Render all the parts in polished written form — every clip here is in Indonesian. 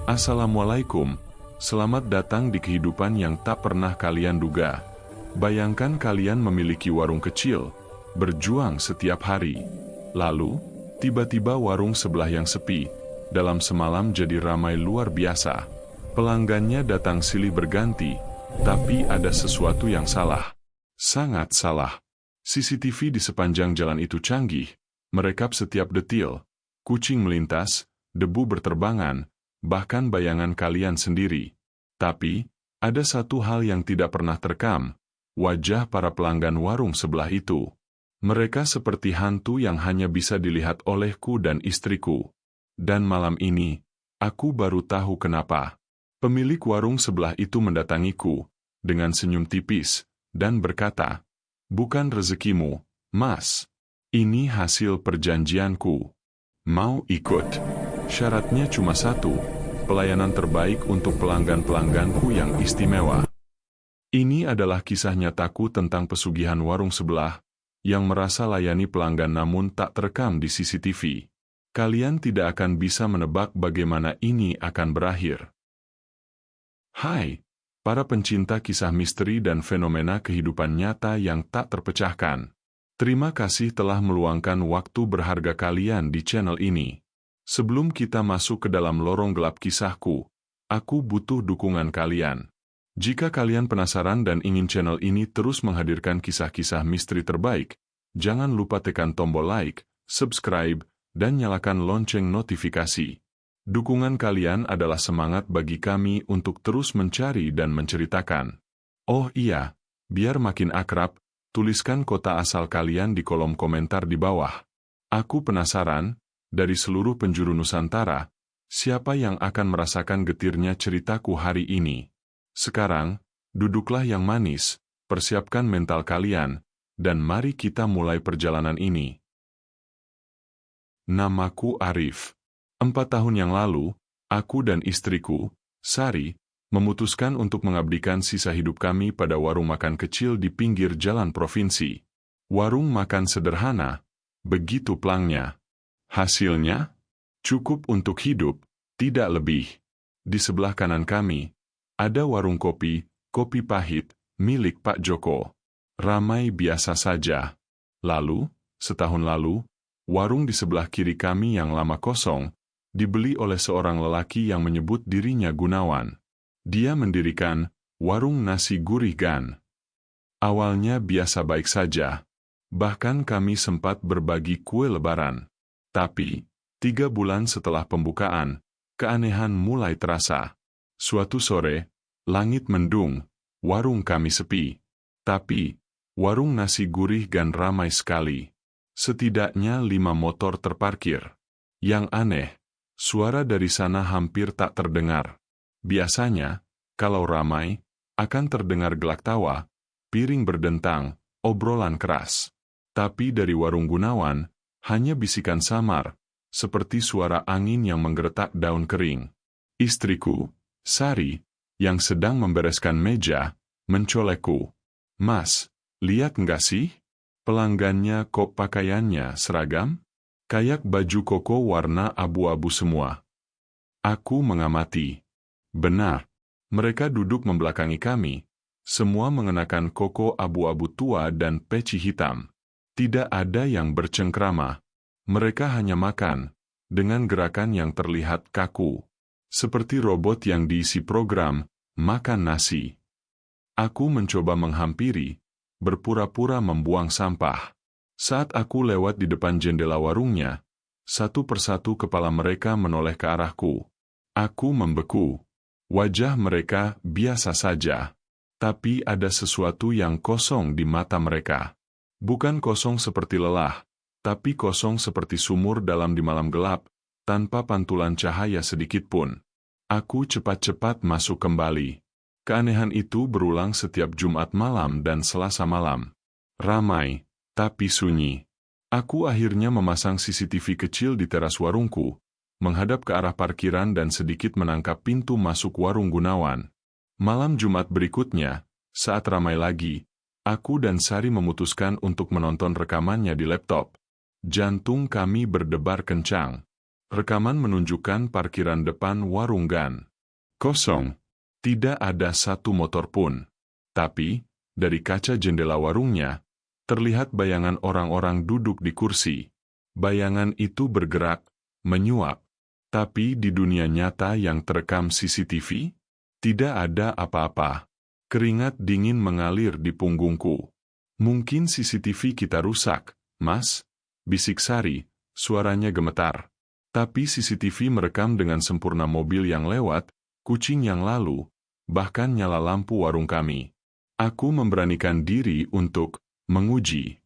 Assalamualaikum, selamat datang di kehidupan yang tak pernah kalian duga. Bayangkan kalian memiliki warung kecil, berjuang setiap hari. Lalu, tiba-tiba warung sebelah yang sepi, dalam semalam jadi ramai luar biasa. Pelanggannya datang silih berganti, tapi ada sesuatu yang salah. Sangat salah. CCTV di sepanjang jalan itu canggih, merekap setiap detil. Kucing melintas, debu berterbangan, bahkan bayangan kalian sendiri. Tapi, ada satu hal yang tidak pernah terekam, wajah para pelanggan warung sebelah itu. Mereka seperti hantu yang hanya bisa dilihat olehku dan istriku. Dan malam ini, aku baru tahu kenapa. Pemilik warung sebelah itu mendatangiku, dengan senyum tipis, dan berkata, "Bukan rezekimu, Mas. Ini hasil perjanjianku. Mau ikut? Syaratnya cuma satu, pelayanan terbaik untuk pelanggan-pelangganku yang istimewa." Ini adalah kisah nyataku tentang pesugihan warung sebelah, yang merasa layani pelanggan namun tak terekam di CCTV. Kalian tidak akan bisa menebak bagaimana ini akan berakhir. Hai, para pencinta kisah misteri dan fenomena kehidupan nyata yang tak terpecahkan. Terima kasih telah meluangkan waktu berharga kalian di channel ini. Sebelum kita masuk ke dalam lorong gelap kisahku, aku butuh dukungan kalian. Jika kalian penasaran dan ingin channel ini terus menghadirkan kisah-kisah misteri terbaik, jangan lupa tekan tombol like, subscribe, dan nyalakan lonceng notifikasi. Dukungan kalian adalah semangat bagi kami untuk terus mencari dan menceritakan. Oh iya, biar makin akrab, tuliskan kota asal kalian di kolom komentar di bawah. Aku penasaran, dari seluruh penjuru Nusantara, siapa yang akan merasakan getirnya ceritaku hari ini? Sekarang, duduklah yang manis, persiapkan mental kalian, dan mari kita mulai perjalanan ini. Namaku Arif. 4 tahun yang lalu, aku dan istriku, Sari, memutuskan untuk mengabdikan sisa hidup kami pada warung makan kecil di pinggir jalan provinsi. Warung makan sederhana, begitu plangnya. Hasilnya, cukup untuk hidup, tidak lebih. Di sebelah kanan kami, ada warung kopi, Kopi Pahit, milik Pak Joko. Ramai biasa saja. Lalu, setahun lalu, warung di sebelah kiri kami yang lama kosong, dibeli oleh seorang lelaki yang menyebut dirinya Gunawan. Dia mendirikan warung nasi gurih Gan. Awalnya biasa baik saja. Bahkan kami sempat berbagi kue lebaran. Tapi, 3 bulan setelah pembukaan, keanehan mulai terasa. Suatu sore, langit mendung, warung kami sepi. Tapi, warung nasi gurih Gan ramai sekali. Setidaknya 5 motor terparkir. Yang aneh, suara dari sana hampir tak terdengar. Biasanya, kalau ramai, akan terdengar gelak tawa, piring berdentang, obrolan keras. Tapi dari warung Gunawan, hanya bisikan samar, seperti suara angin yang menggeretak daun kering. Istriku, Sari, yang sedang membereskan meja, mencolekku. "Mas, lihat nggak sih? Pelanggannya kok pakaiannya seragam? Kayak baju koko warna abu-abu semua." Aku mengamati. Benar, mereka duduk membelakangi kami, semua mengenakan koko abu-abu tua dan peci hitam. Tidak ada yang bercengkrama. Mereka hanya makan, dengan gerakan yang terlihat kaku. Seperti robot yang diisi program, makan nasi. Aku mencoba menghampiri, berpura-pura membuang sampah. Saat aku lewat di depan jendela warungnya, satu persatu kepala mereka menoleh ke arahku. Aku membeku. Wajah mereka biasa saja. Tapi ada sesuatu yang kosong di mata mereka. Bukan kosong seperti lelah, tapi kosong seperti sumur dalam di malam gelap, tanpa pantulan cahaya sedikit pun. Aku cepat-cepat masuk kembali. Keanehan itu berulang setiap Jumat malam dan Selasa malam. Ramai, tapi sunyi. Aku akhirnya memasang CCTV kecil di teras warungku, menghadap ke arah parkiran dan sedikit menangkap pintu masuk warung Gunawan. Malam Jumat berikutnya, saat ramai lagi, aku dan Sari memutuskan untuk menonton rekamannya di laptop. Jantung kami berdebar kencang. Rekaman menunjukkan parkiran depan warung Gan. Kosong. Tidak ada satu motor pun. Tapi, dari kaca jendela warungnya, terlihat bayangan orang-orang duduk di kursi. Bayangan itu bergerak, menyuap. Tapi di dunia nyata yang terekam CCTV, tidak ada apa-apa. Keringat dingin mengalir di punggungku. Mungkin CCTV kita rusak, Mas, bisik Sari, suaranya gemetar. Tapi CCTV merekam dengan sempurna mobil yang lewat, kucing yang lalu, bahkan nyala lampu warung kami. Aku memberanikan diri untuk menguji.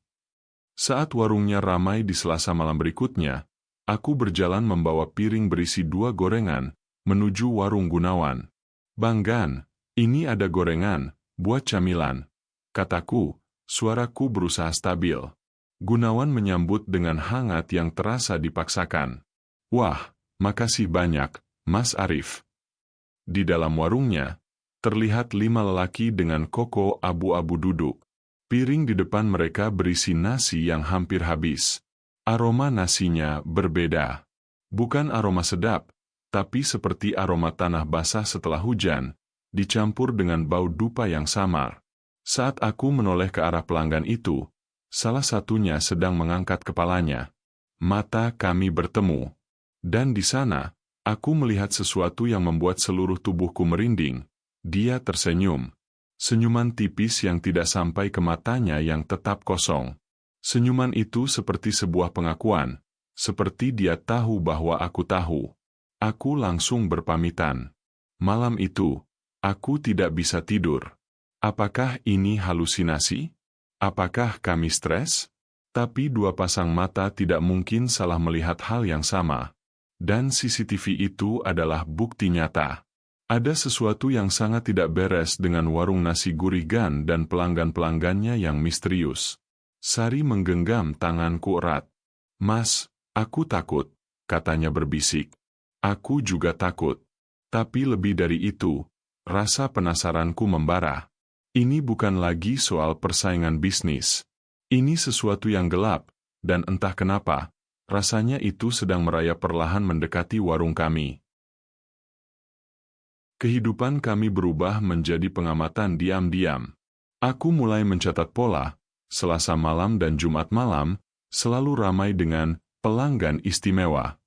Saat warungnya ramai di Selasa malam berikutnya, aku berjalan membawa piring berisi 2 gorengan, menuju warung Gunawan. Bang Gan, ini ada gorengan, buat camilan. Kataku, suaraku berusaha stabil. Gunawan menyambut dengan hangat yang terasa dipaksakan. Wah, makasih banyak, Mas Arif. Di dalam warungnya, terlihat 5 lelaki dengan koko abu-abu duduk. Piring di depan mereka berisi nasi yang hampir habis. Aroma nasinya berbeda. Bukan aroma sedap, tapi seperti aroma tanah basah setelah hujan, dicampur dengan bau dupa yang samar. Saat aku menoleh ke arah pelanggan itu, salah satunya sedang mengangkat kepalanya. Mata kami bertemu. Dan di sana, aku melihat sesuatu yang membuat seluruh tubuhku merinding. Dia tersenyum. Senyuman tipis yang tidak sampai ke matanya yang tetap kosong. Senyuman itu seperti sebuah pengakuan, seperti dia tahu bahwa aku tahu. Aku langsung berpamitan. Malam itu, aku tidak bisa tidur. Apakah ini halusinasi? Apakah kami stres? Tapi 2 pasang mata tidak mungkin salah melihat hal yang sama. Dan CCTV itu adalah bukti nyata. Ada sesuatu yang sangat tidak beres dengan warung nasi gurih Gan dan pelanggan-pelanggannya yang misterius. Sari menggenggam tanganku erat. Mas, aku takut, katanya berbisik. Aku juga takut. Tapi lebih dari itu, rasa penasaranku membara. Ini bukan lagi soal persaingan bisnis. Ini sesuatu yang gelap, dan entah kenapa, rasanya itu sedang merayap perlahan mendekati warung kami. Kehidupan kami berubah menjadi pengamatan diam-diam. Aku mulai mencatat pola, Selasa malam dan Jumat malam, selalu ramai dengan pelanggan istimewa.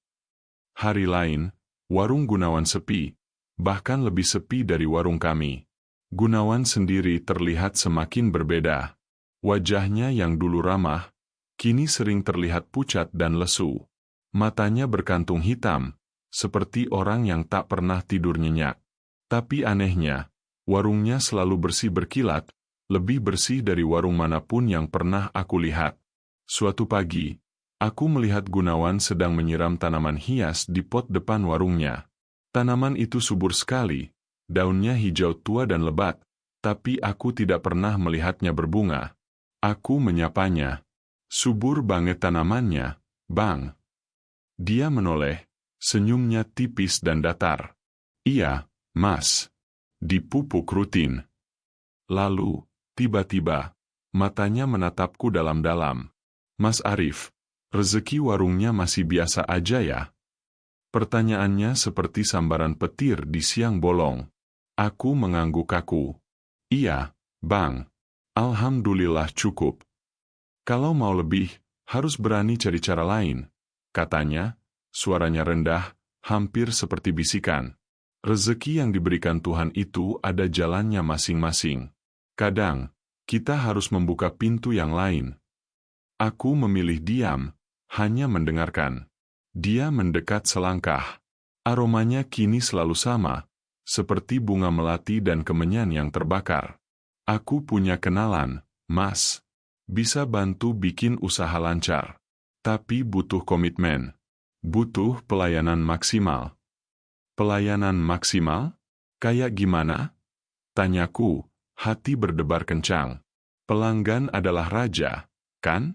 Hari lain, warung Gunawan sepi, bahkan lebih sepi dari warung kami. Gunawan sendiri terlihat semakin berbeda. Wajahnya yang dulu ramah, kini sering terlihat pucat dan lesu. Matanya berkantung hitam, seperti orang yang tak pernah tidur nyenyak. Tapi anehnya, warungnya selalu bersih berkilat, lebih bersih dari warung manapun yang pernah aku lihat. Suatu pagi, aku melihat Gunawan sedang menyiram tanaman hias di pot depan warungnya. Tanaman itu subur sekali, daunnya hijau tua dan lebat, tapi aku tidak pernah melihatnya berbunga. Aku menyapanya. Subur banget tanamannya, Bang. Dia menoleh, senyumnya tipis dan datar. Iya, Mas. Dipupuk rutin. Lalu, tiba-tiba, matanya menatapku dalam-dalam. Mas Arif, rezeki warungnya masih biasa aja ya? Pertanyaannya seperti sambaran petir di siang bolong. Aku mengangguk kaku. Iya, Bang. Alhamdulillah cukup. Kalau mau lebih, harus berani cari cara lain, katanya, suaranya rendah, hampir seperti bisikan. Rezeki yang diberikan Tuhan itu ada jalannya masing-masing. Kadang, kita harus membuka pintu yang lain. Aku memilih diam, hanya mendengarkan. Dia mendekat selangkah. Aromanya kini selalu sama, seperti bunga melati dan kemenyan yang terbakar. Aku punya kenalan, Mas. Bisa bantu bikin usaha lancar. Tapi butuh komitmen. Butuh pelayanan maksimal. Pelayanan maksimal? Kayak gimana? Tanyaku, hati berdebar kencang. Pelanggan adalah raja, kan?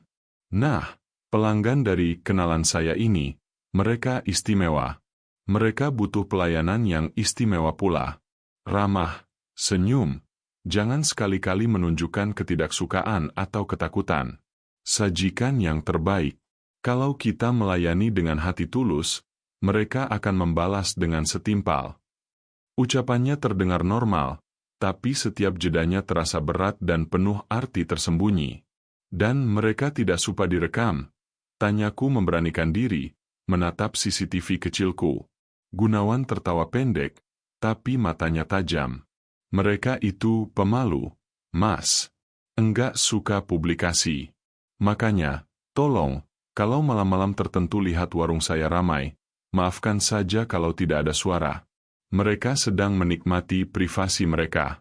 Nah, pelanggan dari kenalan saya ini, mereka istimewa. Mereka butuh pelayanan yang istimewa pula. Ramah, senyum. Jangan sekali-kali menunjukkan ketidaksukaan atau ketakutan. Sajikan yang terbaik. Kalau kita melayani dengan hati tulus, mereka akan membalas dengan setimpal. Ucapannya terdengar normal, tapi setiap jedanya terasa berat dan penuh arti tersembunyi. Dan mereka tidak suka direkam. Tanyaku memberanikan diri, menatap CCTV kecilku. Gunawan tertawa pendek, tapi matanya tajam. Mereka itu pemalu, Mas. Enggak suka publikasi. Makanya, tolong, kalau malam-malam tertentu lihat warung saya ramai, maafkan saja kalau tidak ada suara. Mereka sedang menikmati privasi mereka.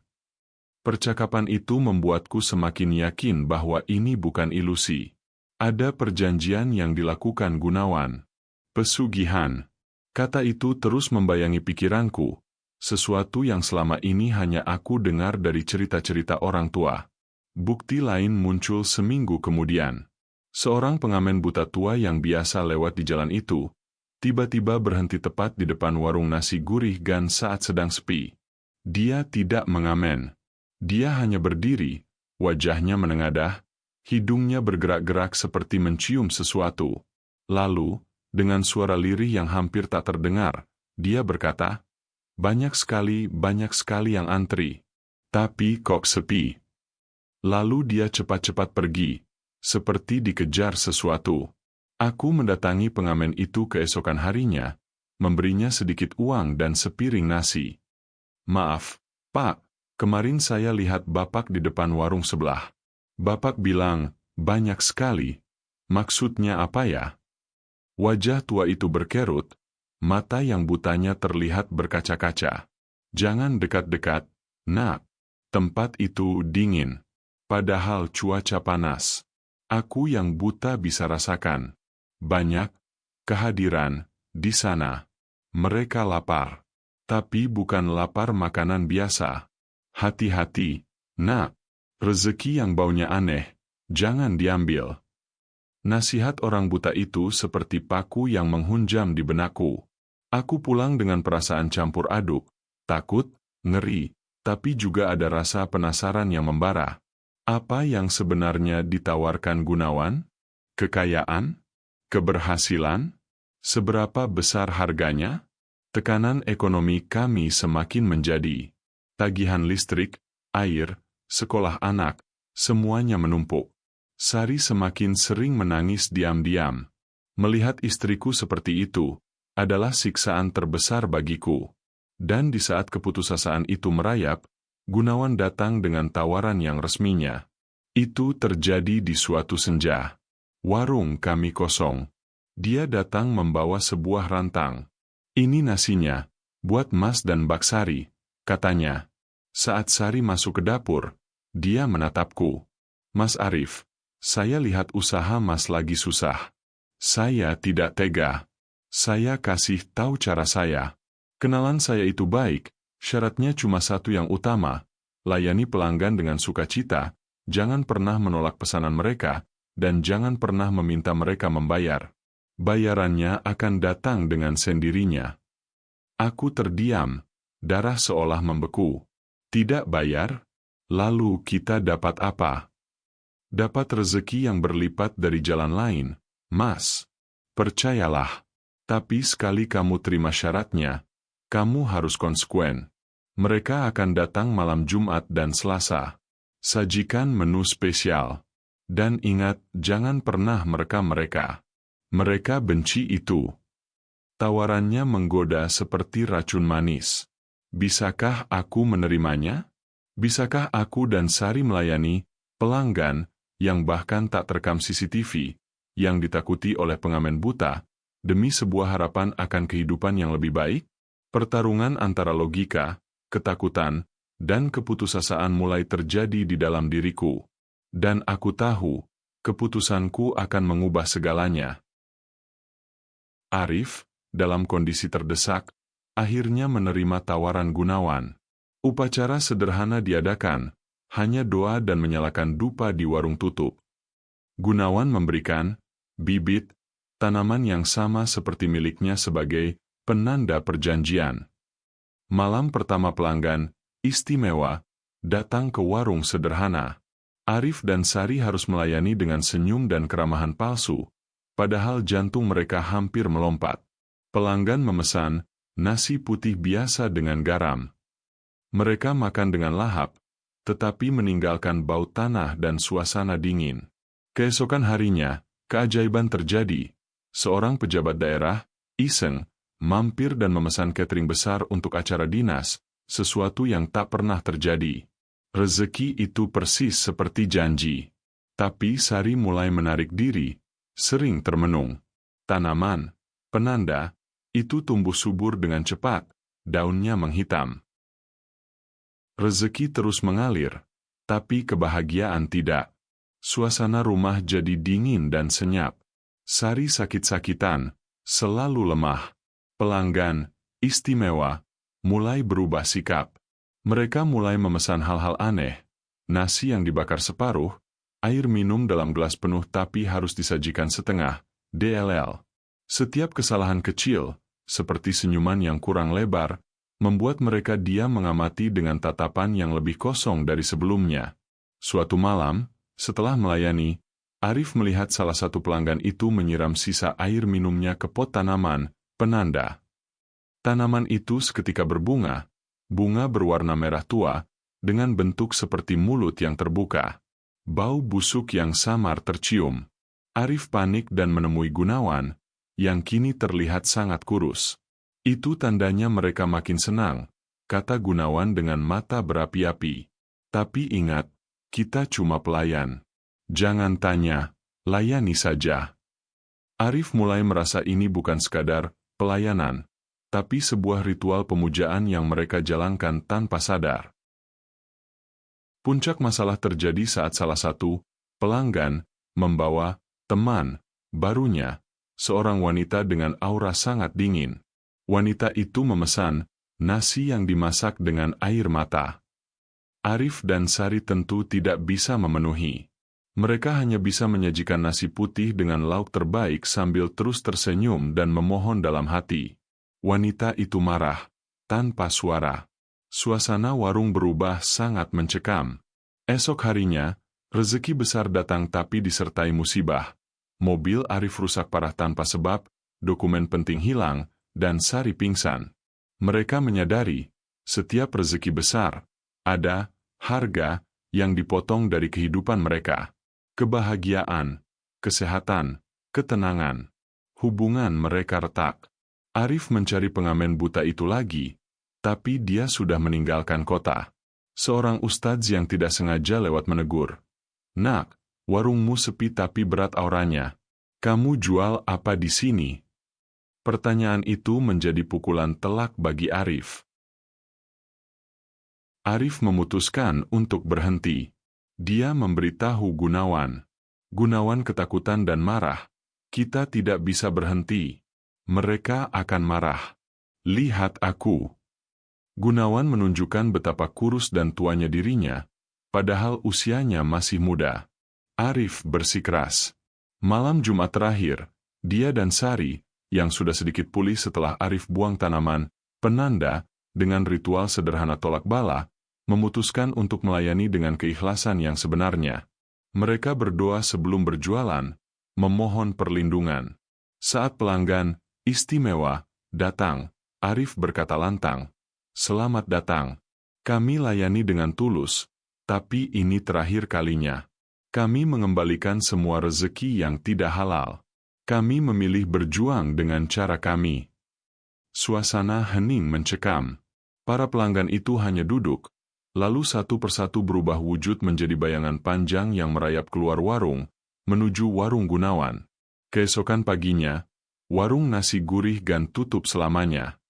Percakapan itu membuatku semakin yakin bahwa ini bukan ilusi. Ada perjanjian yang dilakukan Gunawan. Pesugihan. Kata itu terus membayangi pikiranku, sesuatu yang selama ini hanya aku dengar dari cerita-cerita orang tua. Bukti lain muncul seminggu kemudian. Seorang pengamen buta tua yang biasa lewat di jalan itu, tiba-tiba berhenti tepat di depan warung nasi gurih Gan saat sedang sepi. Dia tidak mengamen. Dia hanya berdiri, wajahnya menengadah, hidungnya bergerak-gerak seperti mencium sesuatu. Lalu, dengan suara lirih yang hampir tak terdengar, dia berkata, banyak sekali yang antri. Tapi kok sepi. Lalu dia cepat-cepat pergi, seperti dikejar sesuatu. Aku mendatangi pengamen itu keesokan harinya, memberinya sedikit uang dan sepiring nasi. Maaf, Pak, kemarin saya lihat Bapak di depan warung sebelah. Bapak bilang, banyak sekali. Maksudnya apa ya? Wajah tua itu berkerut, mata yang butanya terlihat berkaca-kaca. Jangan dekat-dekat, Nak. Tempat itu dingin. Padahal cuaca panas. Aku yang buta bisa rasakan. Banyak kehadiran di sana. Mereka lapar. Tapi bukan lapar makanan biasa. Hati-hati, Nak. Rezeki yang baunya aneh, jangan diambil. Nasihat orang buta itu seperti paku yang menghunjam di benakku. Aku pulang dengan perasaan campur aduk, takut, ngeri, tapi juga ada rasa penasaran yang membara. Apa yang sebenarnya ditawarkan Gunawan? Kekayaan? Keberhasilan? Seberapa besar harganya? Tekanan ekonomi kami semakin menjadi. Tagihan listrik, air, sekolah anak, semuanya menumpuk. Sari semakin sering menangis diam-diam. Melihat istriku seperti itu, adalah siksaan terbesar bagiku. Dan di saat keputusasaan itu merayap, Gunawan datang dengan tawaran yang resminya. Itu terjadi di suatu senja. Warung kami kosong. Dia datang membawa sebuah rantang. Ini nasinya, buat Mas dan Bak Sari, katanya. Saat Sari masuk ke dapur, dia menatapku. Mas Arif, saya lihat usaha Mas lagi susah. Saya tidak tega. Saya kasih tahu cara saya. Kenalan saya itu baik, syaratnya cuma satu yang utama. Layani pelanggan dengan sukacita, jangan pernah menolak pesanan mereka, dan jangan pernah meminta mereka membayar. Bayarannya akan datang dengan sendirinya. Aku terdiam, darah seolah membeku. Tidak bayar? Lalu kita dapat apa? Dapat rezeki yang berlipat dari jalan lain, Mas. Percayalah. Tapi sekali kamu terima syaratnya, kamu harus konsekuen. Mereka akan datang malam Jumat dan Selasa. Sajikan menu spesial. Dan ingat, jangan pernah merekam mereka. Mereka benci itu. Tawarannya menggoda seperti racun manis. Bisakah aku menerimanya? Bisakah aku dan Sari melayani pelanggan yang bahkan tak terekam CCTV, yang ditakuti oleh pengamen buta, demi sebuah harapan akan kehidupan yang lebih baik? Pertarungan antara logika, ketakutan, dan keputusasaan mulai terjadi di dalam diriku. Dan aku tahu, keputusanku akan mengubah segalanya. Arif, dalam kondisi terdesak, akhirnya menerima tawaran Gunawan. Upacara sederhana diadakan, hanya doa dan menyalakan dupa di warung tutup. Gunawan memberikan bibit tanaman yang sama seperti miliknya sebagai penanda perjanjian. Malam pertama pelanggan, istimewa, datang ke warung sederhana. Arif dan Sari harus melayani dengan senyum dan keramahan palsu, padahal jantung mereka hampir melompat. Pelanggan memesan nasi putih biasa dengan garam. Mereka makan dengan lahap, tetapi meninggalkan bau tanah dan suasana dingin. Keesokan harinya, keajaiban terjadi. Seorang pejabat daerah, iseng, mampir dan memesan catering besar untuk acara dinas, sesuatu yang tak pernah terjadi. Rezeki itu persis seperti janji. Tapi Sari mulai menarik diri, sering termenung. Tanaman, penanda, itu tumbuh subur dengan cepat, daunnya menghitam. Rezeki terus mengalir, tapi kebahagiaan tidak. Suasana rumah jadi dingin dan senyap. Sari sakit-sakitan, selalu lemah. Pelanggan, istimewa, mulai berubah sikap. Mereka mulai memesan hal-hal aneh. Nasi yang dibakar separuh, air minum dalam gelas penuh tapi harus disajikan setengah, DLL. Setiap kesalahan kecil, seperti senyuman yang kurang lebar, membuat mereka diam mengamati dengan tatapan yang lebih kosong dari sebelumnya. Suatu malam, setelah melayani, Arif melihat salah satu pelanggan itu menyiram sisa air minumnya ke pot tanaman, penanda. Tanaman itu seketika berbunga, bunga berwarna merah tua, dengan bentuk seperti mulut yang terbuka. Bau busuk yang samar tercium. Arif panik dan menemui Gunawan, yang kini terlihat sangat kurus. Itu tandanya mereka makin senang, kata Gunawan dengan mata berapi-api. Tapi ingat, kita cuma pelayan. Jangan tanya, layani saja. Arif mulai merasa ini bukan sekadar pelayanan, tapi sebuah ritual pemujaan yang mereka jalankan tanpa sadar. Puncak masalah terjadi saat salah satu pelanggan membawa teman barunya, seorang wanita dengan aura sangat dingin. Wanita itu memesan nasi yang dimasak dengan air mata. Arif dan Sari tentu tidak bisa memenuhi. Mereka hanya bisa menyajikan nasi putih dengan lauk terbaik sambil terus tersenyum dan memohon dalam hati. Wanita itu marah, tanpa suara. Suasana warung berubah sangat mencekam. Esok harinya, rezeki besar datang tapi disertai musibah. Mobil Arif rusak parah tanpa sebab, dokumen penting hilang, dan Sari pingsan. Mereka menyadari, setiap rezeki besar, ada harga yang dipotong dari kehidupan mereka. Kebahagiaan, kesehatan, ketenangan. Hubungan mereka retak. Arif mencari pengamen buta itu lagi, tapi dia sudah meninggalkan kota. Seorang ustadz yang tidak sengaja lewat menegur. Nak, warungmu sepi tapi berat auranya. Kamu jual apa di sini? Pertanyaan itu menjadi pukulan telak bagi Arif. Arif memutuskan untuk berhenti. Dia memberitahu Gunawan. Gunawan ketakutan dan marah. Kita tidak bisa berhenti. Mereka akan marah. Lihat aku. Gunawan menunjukkan betapa kurus dan tuanya dirinya, padahal usianya masih muda. Arif bersikeras. Malam Jumat terakhir, dia dan Sari, yang sudah sedikit pulih setelah Arif buang tanaman, penanda, dengan ritual sederhana tolak bala, memutuskan untuk melayani dengan keikhlasan yang sebenarnya. Mereka berdoa sebelum berjualan, memohon perlindungan. Saat pelanggan, istimewa, datang, Arif berkata lantang, "Selamat datang. Kami layani dengan tulus, tapi ini terakhir kalinya. Kami mengembalikan semua rezeki yang tidak halal. Kami memilih berjuang dengan cara kami." Suasana hening mencekam. Para pelanggan itu hanya duduk, lalu satu persatu berubah wujud menjadi bayangan panjang yang merayap keluar warung, menuju warung Gunawan. Keesokan paginya, warung nasi gurih gan tutup selamanya.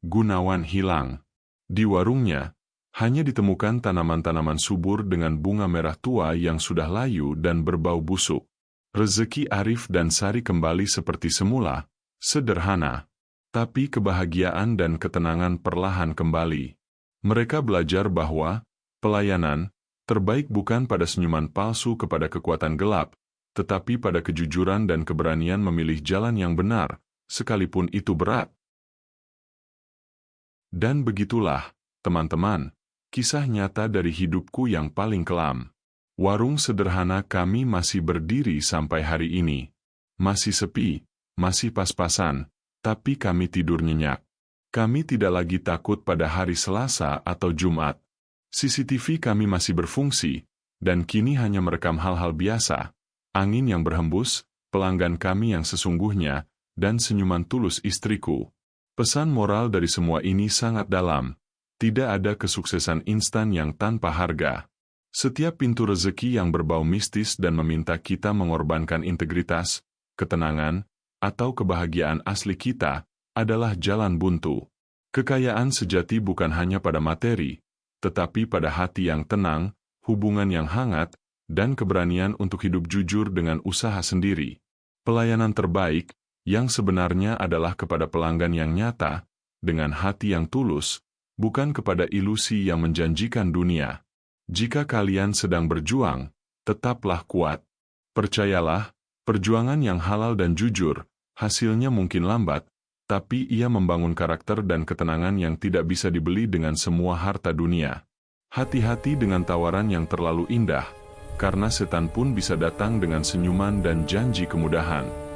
Gunawan hilang. Di warungnya, hanya ditemukan tanaman-tanaman subur dengan bunga merah tua yang sudah layu dan berbau busuk. Rezeki Arif dan Sari kembali seperti semula, sederhana. Tapi kebahagiaan dan ketenangan perlahan kembali. Mereka belajar bahwa pelayanan terbaik bukan pada senyuman palsu kepada kekuatan gelap, tetapi pada kejujuran dan keberanian memilih jalan yang benar, sekalipun itu berat. Dan begitulah, teman-teman, kisah nyata dari hidupku yang paling kelam. Warung sederhana kami masih berdiri sampai hari ini. Masih sepi, masih pas-pasan, Tapi kami tidur nyenyak. Kami tidak lagi takut pada hari Selasa atau Jumat. CCTV kami masih berfungsi, dan kini hanya merekam hal-hal biasa, angin yang berhembus, pelanggan kami yang sesungguhnya, dan senyuman tulus istriku. Pesan moral dari semua ini sangat dalam. Tidak ada kesuksesan instan yang tanpa harga. Setiap pintu rezeki yang berbau mistis dan meminta kita mengorbankan integritas, ketenangan, atau kebahagiaan asli kita, adalah jalan buntu. Kekayaan sejati bukan hanya pada materi, tetapi pada hati yang tenang, hubungan yang hangat, dan keberanian untuk hidup jujur dengan usaha sendiri. Pelayanan terbaik, yang sebenarnya adalah kepada pelanggan yang nyata, dengan hati yang tulus, bukan kepada ilusi yang menjanjikan dunia. Jika kalian sedang berjuang, tetaplah kuat. Percayalah, perjuangan yang halal dan jujur, hasilnya mungkin lambat, tapi ia membangun karakter dan ketenangan yang tidak bisa dibeli dengan semua harta dunia. Hati-hati dengan tawaran yang terlalu indah, karena setan pun bisa datang dengan senyuman dan janji kemudahan.